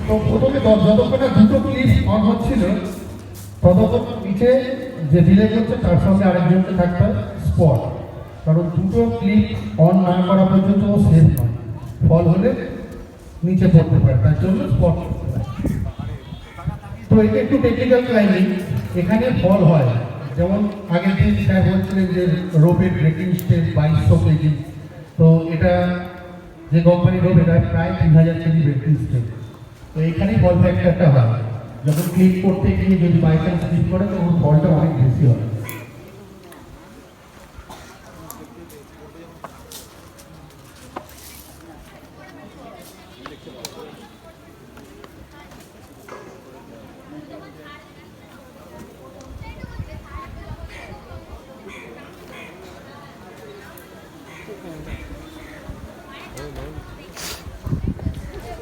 তো প্রথমে যতক্ষণ না দুটো ক্লিপ অন হচ্ছিল ততক্ষণ নিচে যে ডিলে করছে তার সঙ্গে আরেকজনকে থাকতে হয় স্পট, কারণ দুটো ক্লিপ অন না করা পর্যন্ত ও সেফ নয়, ফল হলে নিচে পড়তে পারে, তার জন্য স্পট করতে হয়। তো এটা একটু টেকনিক্যাল ক্লাইম্বিং, এখানে ফল হয়। যেমন আগের দিন স্যার বলছিলেন যে রোপের ব্রেকিং স্টেজ 2200 কেজি, তো এটা যে কোম্পানি রোপ এটা প্রায় 3000 কেজি ব্রেকিং স্টেজ। তো এখানেই ফল ফ্যাক্টরটা হয়, যখন ক্লিক করতে গিয়ে যদি বাই চান্স ক্লিক করে তখন ফলটা অনেক বেশি হয়।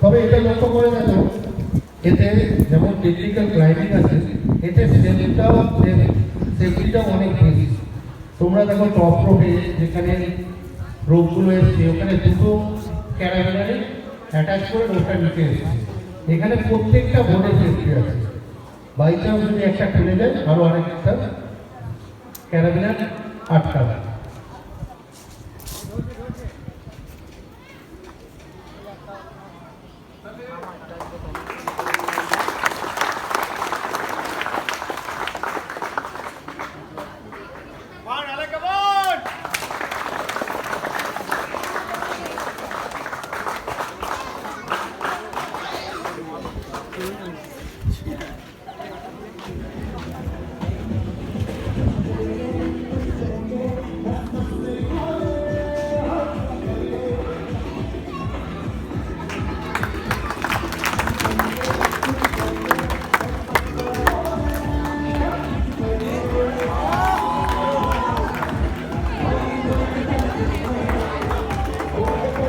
তবে এটা লক্ষ্য করে দেখো, এতে যেমন টেকনিক্যাল ক্লাইম্বিং আছে, এতে সেফটিটাও অনেক বেশি। তোমরা দেখো টপ রোপে যেখানে রোপগুলো এসছে ওখানে দুটো ক্যারাবিনারে অ্যাটাচ করে রোপটা নিচে এসছে, এখানে প্রত্যেকটা বোর্ডে সেফটি আছে। বাই চান্স যদি একটা খুলে যায় আরও আরেকটা ক্যারাবিনার আটকাবে।